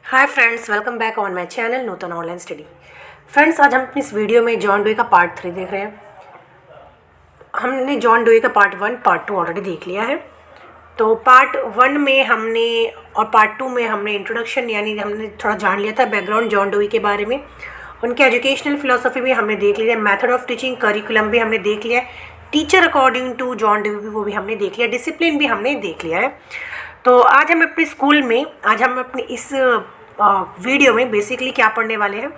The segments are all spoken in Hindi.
Hi friends, welcome back on my channel Nutan online study. Friends, आज हम अपनी इस वीडियो में जॉन डुई का पार्ट 3 देख रहे हैं। हमने जॉन डुई का पार्ट 1 पार्ट 2 ऑलरेडी देख लिया है। तो पार्ट 1 में हमने और पार्ट 2 में हमने इंट्रोडक्शन यानी हमने थोड़ा जान लिया था बैकग्राउंड जॉन डुई के बारे में। उनके एजुकेशनल फिलोसफी भी हमने देख लिया, मेथड ऑफ टीचिंग, करिकुलम भी हमने देख लिया, teacher according to John Dewey वो भी हमने देख लिया, डिसिप्लिन भी हमने देख लिया है। तो आज हम अपने स्कूल में हम अपनी इस वीडियो में बेसिकली क्या पढ़ने वाले हैं।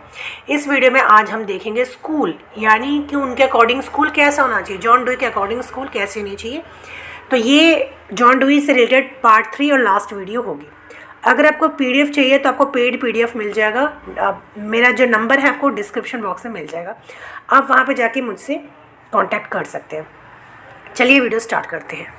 इस वीडियो में आज हम देखेंगे स्कूल, यानी कि उनके अकॉर्डिंग स्कूल कैसा होना चाहिए, जॉन डुई के अकॉर्डिंग स्कूल कैसे होनी चाहिए। तो ये जॉन डुई से रिलेटेड पार्ट 3 और लास्ट वीडियो होगी। अगर आपको पीडीएफ चाहिए तो आपको पेड पीडीएफ मिल जाएगा। मेरा जो नंबर है आपको डिस्क्रिप्शन बॉक्स में मिल जाएगा, आप वहाँ पे जाके मुझसे कांटेक्ट कर सकते हैं। चलिए वीडियो स्टार्ट करते हैं।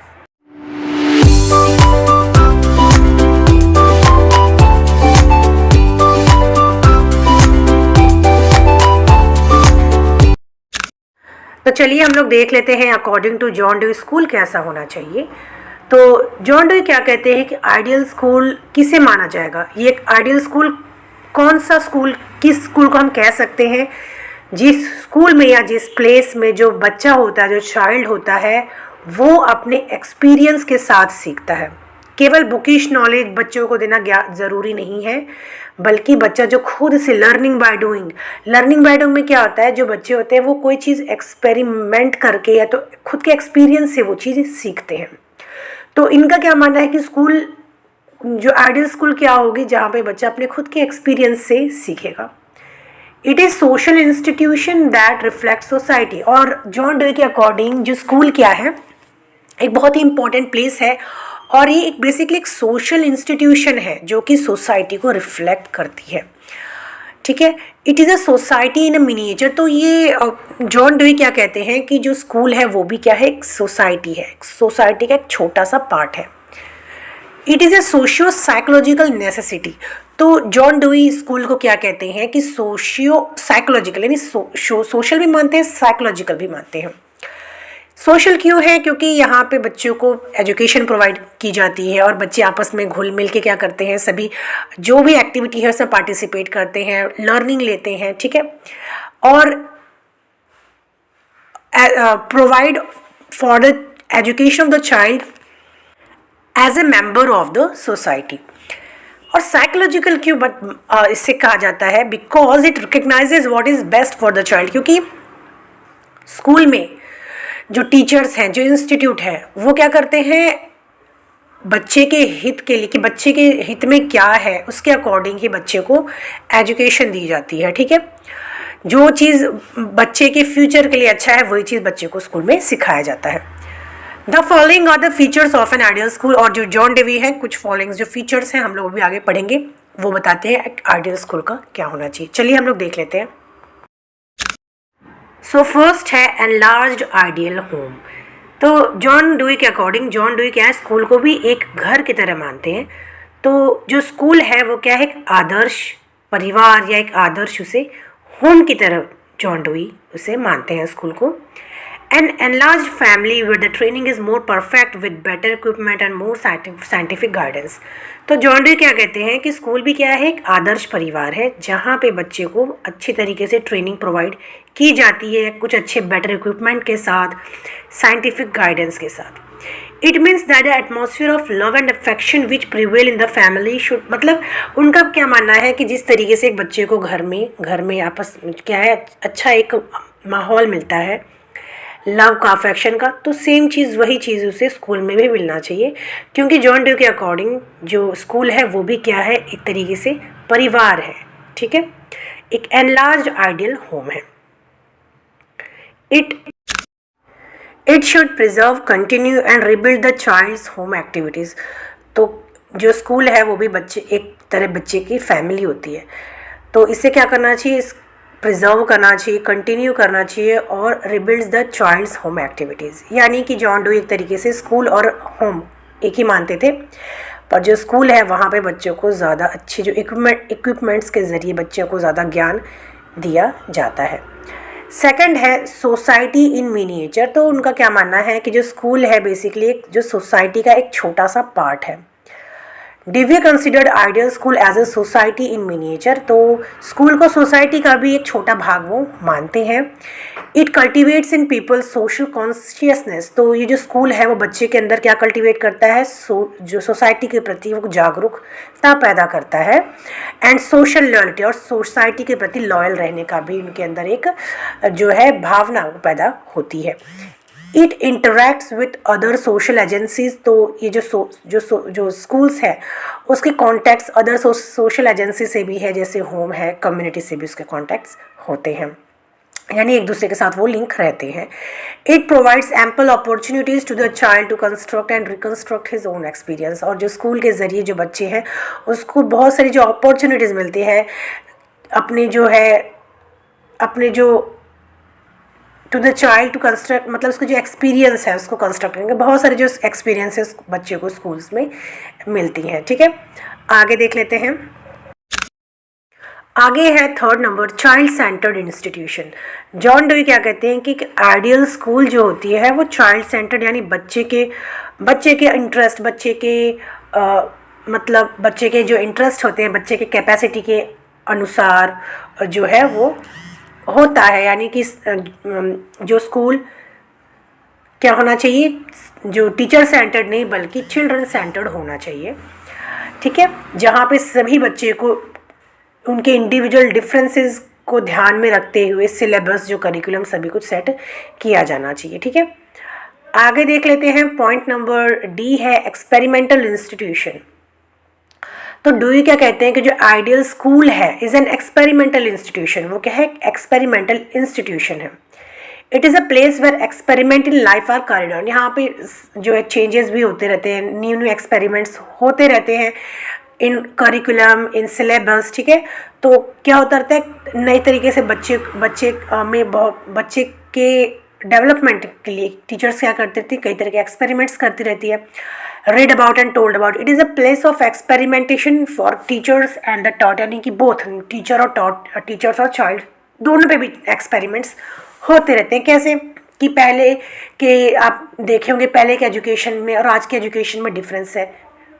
तो चलिए हम लोग देख लेते हैं according to John Dewey school कैसा होना चाहिए। तो जॉन डुई क्या कहते हैं कि आइडियल स्कूल किसे माना जाएगा, ये एक आइडियल स्कूल कौन सा स्कूल, किस स्कूल को हम कह सकते हैं, जिस स्कूल में या जिस प्लेस में जो बच्चा होता है, जो चाइल्ड होता है, वो अपने एक्सपीरियंस के साथ सीखता है। केवल बुकिश नॉलेज बच्चों को देना ज़रूरी नहीं है, बल्कि बच्चा जो खुद से लर्निंग बाय डूइंग में क्या होता है, जो बच्चे होते हैं वो कोई चीज़ एक्सपेरिमेंट करके या तो खुद के एक्सपीरियंस से वो चीज़ सीखते हैं। तो इनका क्या मानना है कि स्कूल, जो आइडियल स्कूल क्या होगी, जहाँ पे बच्चा अपने खुद के एक्सपीरियंस से सीखेगा। It is social institution that reflect society. और जॉन डुई के अकॉर्डिंग जो स्कूल क्या है, एक बहुत ही इंपॉर्टेंट प्लेस है और ये एक बेसिकली एक सोशल इंस्टीट्यूशन है जो कि सोसाइटी को रिफ्लेक्ट करती है। ठीक है, it is a society in a miniature. तो ये जॉन डुई क्या कहते हैं कि जो स्कूल है वो भी क्या है, एक सोसाइटी है, सोसाइटी का एक छोटा सा पार्ट है। It is a socio psychological necessity. तो जॉन डुई स्कूल को क्या कहते हैं कि सोशियो साइकोलॉजिकल, यानी सोशल भी मानते हैं, साइकोलॉजिकल भी मानते हैं। सोशल क्यों है, क्योंकि यहाँ पे बच्चों को एजुकेशन प्रोवाइड की जाती है और बच्चे आपस में घुल मिल के क्या करते हैं, सभी जो भी एक्टिविटी है उसमें पार्टिसिपेट करते हैं, लर्निंग लेते हैं। ठीक है, और provide for the education of the child as a member of the society. और साइकोलॉजिकल क्यों इससे कहा जाता है, because it recognizes what is best for the child. क्योंकि स्कूल में जो टीचर्स हैं, जो इंस्टीट्यूट है, वो क्या करते हैं, बच्चे के हित के लिए, कि बच्चे के हित में क्या है उसके अकॉर्डिंग ही बच्चे को एजुकेशन दी जाती है। ठीक है, जो चीज़ बच्चे के फ्यूचर के लिए अच्छा है वही चीज़ बच्चे को स्कूल में सिखाया जाता है। The following are the features of an ideal school. और जो जॉन डेवी है, कुछ फॉलोइंग जो फीचर्स हैं हम लोग भी आगे पढ़ेंगे, वो बताते हैं एक आइडियल स्कूल का क्या होना चाहिए। चलिए हम लोग देख लेते हैं। सो फर्स्ट है एनलार्ज्ड आइडियल होम। तो जॉन डुई के अकॉर्डिंग, जॉन डुई क्या है, स्कूल को भी एक घर की तरह मानते हैं। तो जो स्कूल है वो क्या है, एक आदर्श परिवार या एक आदर्श, उसे होम की तरह जॉन डुई उसे मानते हैं स्कूल को। An enlarged family where the training is more perfect with better equipment and more scientific guidance। तो जॉन डुई क्या कहते हैं कि स्कूल भी क्या है, एक आदर्श परिवार है जहाँ पे बच्चे को अच्छी तरीके से ट्रेनिंग प्रोवाइड की जाती है, कुछ अच्छे बेटर इक्विपमेंट के साथ, साइंटिफिक गाइडेंस के साथ। It means that the atmosphere of love and affection which prevail in the family should, मतलब उनका क्या मानना है कि जिस तरीके से एक बच्चे को घर में आपस क्या है, अच्छा एक माहौल मिलता है लव का, अफेक्शन का, तो सेम चीज़ वही चीज़ उसे स्कूल में भी मिलना चाहिए। क्योंकि जॉन डुई के अकॉर्डिंग जो स्कूल है वो भी क्या है, एक तरीके से परिवार है। ठीक है, एक एनलार्ज्ड आइडियल होम है। It should preserve, continue and rebuild the child's home activities. तो जो स्कूल है वो भी बच्चे, एक तरह बच्चे की फैमिली होती है, तो इसे क्या करना चाहिए, प्रिजर्व करना चाहिए, कंटिन्यू करना चाहिए, और रिबिल्ड्स द चाइल्ड्स होम एक्टिविटीज़। यानी कि जॉन डुई एक तरीके से स्कूल और होम एक ही मानते थे, पर जो स्कूल है वहाँ पे बच्चों को ज़्यादा अच्छी जो इक्विपमेंट्स के ज़रिए बच्चों को ज़्यादा ज्ञान दिया जाता है। सेकंड है सोसाइटी इन मिनिएचर। तो उनका क्या मानना है कि जो स्कूल है बेसिकली एक जो सोसाइटी का एक छोटा सा पार्ट है। Dewey considered ideal school as a society in miniature, तो स्कूल को सोसाइटी का भी एक छोटा भाग वो मानते हैं। It cultivates in people social consciousness, तो ये जो स्कूल है वो बच्चे के अंदर क्या कल्टिवेट करता है, जो सोसाइटी के प्रति वो जागरूकता पैदा करता है। एंड सोशल लॉयल्टी, और सोसाइटी के प्रति लॉयल रहने का भी उनके अंदर एक जो है भावना वो पैदा होती है। It interacts with other social agencies, तो ये जो स्कूल्स है उसके कॉन्टैक्ट्स अदर सोशल एजेंसी से भी है, जैसे होम है, कम्युनिटी से भी उसके कॉन्टैक्ट्स होते हैं, यानी एक दूसरे के साथ वो लिंक रहते हैं। It provides ample opportunities to the child to construct and reconstruct his own experience, और जो स्कूल के ज़रिए जो बच्चे हैं उसको बहुत सारी जो अपॉर्चुनिटीज़ मिलती है अपने जो to the child to construct, मतलब उसका जो एक्सपीरियंस है उसको कंस्ट्रक्ट करेंगे, बहुत सारे जो एक्सपीरियंसेस बच्चे को स्कूल्स में मिलती हैं। ठीक है, आगे देख लेते हैं। आगे है third number, child centred institution. John dewy क्या कहते हैं कि आइडियल स्कूल जो होती है वो चाइल्ड सेंटर्ड, यानी बच्चे के इंटरेस्ट, मतलब बच्चे के जो इंटरेस्ट होते हैं, बच्चे के कैपेसिटी के अनुसार जो है वो होता है, यानी कि जो स्कूल क्या होना चाहिए, जो टीचर सेंटर्ड नहीं बल्कि चिल्ड्रन सेंटर्ड होना चाहिए। ठीक है, जहाँ पे सभी बच्चे को उनके इंडिविजुअल डिफरेंसेस को ध्यान में रखते हुए सिलेबस, जो करिकुलम, सभी कुछ सेट किया जाना चाहिए। ठीक है, आगे देख लेते हैं। पॉइंट नंबर डी है एक्सपेरिमेंटल इंस्टीट्यूशन। तो डुई क्या कहते हैं कि जो आइडियल स्कूल है इज एन एक्सपेरिमेंटल इंस्टीट्यूशन, वो क्या है, एक्सपेरिमेंटल इंस्टीट्यूशन है। It is a place where experiment in life are carried on, यहाँ पे जो है चेंजेस भी होते रहते हैं, न्यू एक्सपेरिमेंट्स होते रहते हैं इन करिकुलम, इन सिलेबस। ठीक है, तो क्या होता रहता है, नए तरीके से बच्चे के डेवलपमेंट के लिए टीचर्स क्या करती रहती है, कई तरह के एक्सपेरिमेंट्स करती रहती है। read about and told about, it is a place of experimentation for teachers and the taught, यानी कि both टीचर और taught, टीचर्स और चाइल्ड दोनों पे भी एक्सपेरिमेंट्स होते रहते हैं। कैसे कि पहले के आप देखे होंगे, पहले के एजुकेशन में और आज के एजुकेशन में डिफरेंस है,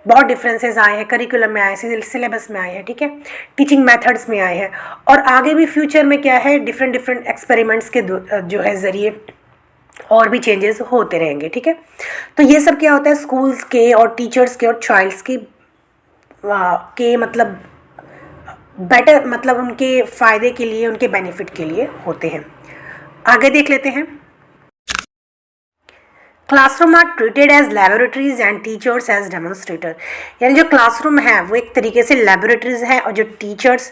बहुत डिफरेंसेस आए हैं, करिकुलम में आए हैं, सिलेबस में आए हैं। ठीक है, टीचिंग मेथड्स में आए हैं, और आगे भी फ्यूचर में क्या है, डिफरेंट एक्सपेरिमेंट्स के जो है ज़रिए और भी चेंजेस होते रहेंगे। ठीक है, तो ये सब क्या होता है, स्कूल्स के और टीचर्स के और चाइल्ड्स के मतलब बेटर, मतलब उनके फ़ायदे के लिए, उनके बेनिफिट के लिए होते हैं। आगे देख लेते हैं। Classroom are treated as laboratories and teachers as demonstrator, यानी जो क्लासरूम है वो एक तरीके से लेबोरेटरीज हैं, और जो टीचर्स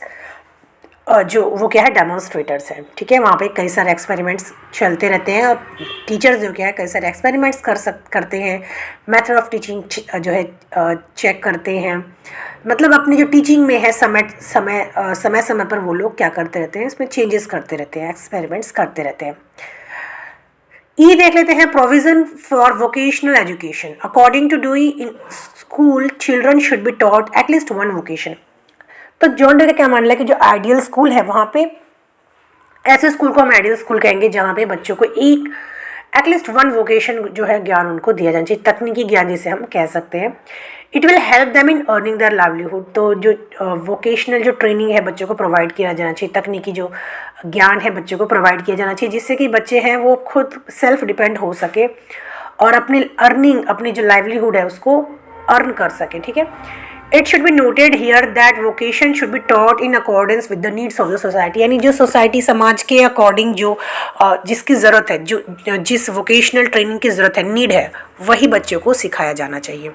जो वो क्या है, डेमोन्स्ट्रेटर्स हैं। ठीक है, वहाँ पे कई सारे एक्सपेरिमेंट्स चलते रहते हैं, और टीचर्स जो क्या है कई सारे एक्सपेरिमेंट्स करते हैं, मेथड ऑफ टीचिंग जो है चेक करते हैं, मतलब अपनी जो टीचिंग में है समय पर वो लोग क्या करते रहते हैं, इसमें चेंजेस करते रहते हैं, एक्सपेरिमेंट्स करते रहते हैं। ई देख लेते हैं, provision for vocational education. According to Dewey, in school children should be taught at least one vocation. तो जॉन डे का क्या मानना है कि जो आइडियल स्कूल है वहाँ पे, ऐसे स्कूल को हम आइडियल स्कूल कहेंगे जहाँ पे बच्चों को एक एटलीस्ट वन वोकेशन जो है ज्ञान उनको दिया जाना चाहिए, तकनीकी ज्ञान जिसे हम कह सकते हैं। It will help them in earning their livelihood, तो जो वोकेशनल जो ट्रेनिंग है बच्चों को प्रोवाइड किया जाना चाहिए, तकनीकी जो ज्ञान है बच्चों को प्रोवाइड किया जाना चाहिए, जिससे कि बच्चे हैं वो खुद सेल्फ डिपेंड हो सके और अपनी जो लाइवलीहुड है उसको अर्न कर सके। ठीक है, it should be noted here that vocation should be taught in accordance with the needs of the society, यानी जो सोसाइटी, समाज के अकॉर्डिंग जो जिसकी ज़रूरत है, जो जिस वोकेशनल ट्रेनिंग की ज़रूरत है, नीड है, वही बच्चों को सिखाया जाना चाहिए।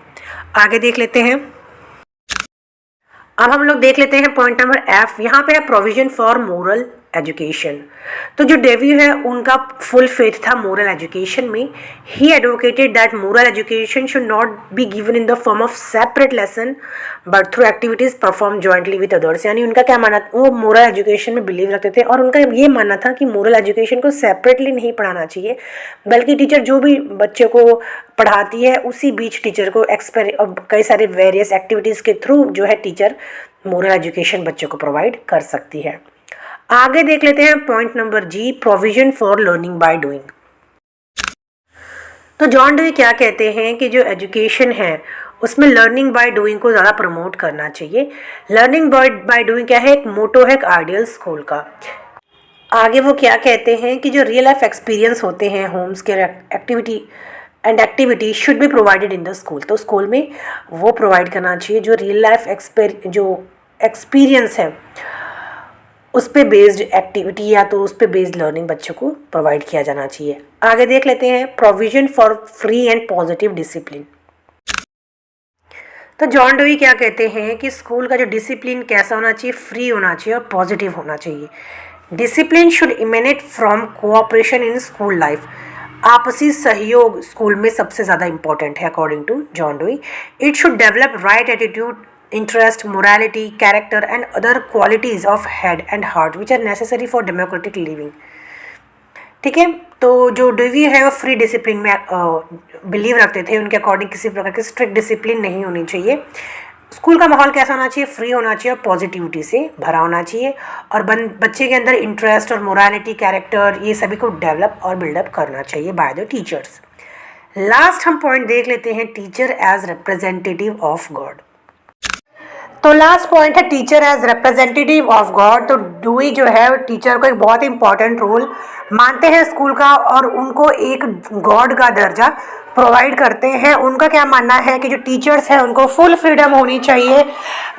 आगे देख लेते हैं। अब हम लोग देख लेते हैं पॉइंट नंबर एफ। यहाँ पे है प्रोविजन फॉर मोरल एजुकेशन। तो जो डेवी है उनका फुल फेथ था मोरल एजुकेशन में। ही advocated that moral education should not be given in the form of separate lesson but through activities perform jointly with others, यानी उनका क्या मानना, वो मोरल एजुकेशन में बिलीव रखते थे और उनका ये मानना था कि मोरल एजुकेशन को सेपरेटली नहीं पढ़ाना चाहिए, बल्कि टीचर जो भी बच्चे को पढ़ाती है उसी बीच टीचर को कई सारे वेरियस एक्टिविटीज़ के थ्रू जो है टीचर मोरल एजुकेशन बच्चों को प्रोवाइड कर सकती है। आगे देख लेते हैं point number G, provision for learning by doing. तो जॉन डे क्या कहते हैं कि जो एजुकेशन है उसमें लर्निंग बाय डूइंग को ज़्यादा प्रमोट करना चाहिए। लर्निंग बाय डूइंग क्या है, एक मोटो है एक आइडियल स्कूल का। आगे वो क्या कहते हैं कि जो रियल लाइफ एक्सपीरियंस होते हैं, होम्स के activity should be provided in the school. तो स्कूल में वो प्रोवाइड करना चाहिए जो रियल लाइफ जो एक्सपीरियंस है उस पे बेस्ड एक्टिविटी या तो उस पे बेस्ड लर्निंग बच्चों को प्रोवाइड किया जाना चाहिए। आगे देख लेते हैं provision for free and positive discipline. तो जॉन डुई क्या कहते हैं कि स्कूल का जो डिसिप्लिन कैसा होना चाहिए, फ्री होना चाहिए और पॉजिटिव होना चाहिए। Discipline should emanate from cooperation in school life. आपसी सहयोग स्कूल में सबसे ज़्यादा इंपॉर्टेंट है according to John Dewey. It should develop right attitude, interest, morality, character and other qualities of head and heart which are necessary for democratic living. ठीक है, तो जो डुवी है वो फ्री डिसिप्लिन में बिलीव रखते थे। उनके अकॉर्डिंग किसी प्रकार की स्ट्रिक्ट डिसिप्लिन नहीं होनी चाहिए। स्कूल का माहौल कैसा होना चाहिए, फ्री होना चाहिए और पॉजिटिविटी से भरा होना चाहिए, और बच्चे के अंदर इंटरेस्ट और मोरालिटी, कैरेक्टर, ये सभी को डेवलप और बिल्डअप करना चाहिए बाय द टीचर्स। लास्ट हम पॉइंट देख लेते हैं, teacher as representative of God. तो लास्ट पॉइंट है teacher as representative of God. तो डुई जो है टीचर को एक बहुत इंपॉर्टेंट रोल मानते हैं स्कूल का, और उनको एक गॉड का दर्जा प्रोवाइड करते हैं। उनका क्या मानना है कि जो टीचर्स हैं उनको फुल फ्रीडम होनी चाहिए।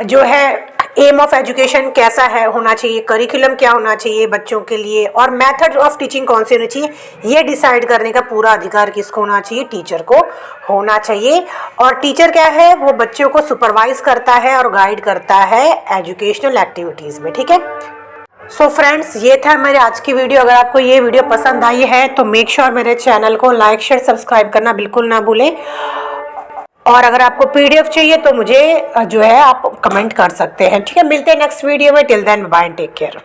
जो है एम ऑफ एजुकेशन कैसा है होना चाहिए, करिकुलम क्या होना चाहिए बच्चों के लिए, और मेथड ऑफ टीचिंग कौन सी होनी चाहिए, ये डिसाइड करने का पूरा अधिकार किसको होना चाहिए, टीचर को होना चाहिए। और टीचर क्या है, वो बच्चों को सुपरवाइज करता है और गाइड करता है एजुकेशनल एक्टिविटीज़ में। ठीक है, सो फ्रेंड्स, ये था मेरे आज की वीडियो। अगर आपको ये वीडियो पसंद आई है तो मेक श्योर मेरे चैनल को लाइक, शेयर, सब्सक्राइब करना बिल्कुल ना भूलें। और अगर आपको पीडीएफ चाहिए तो मुझे जो है आप कमेंट कर सकते हैं। ठीक है, मिलते हैं नेक्स्ट वीडियो में। Till then bye, take care.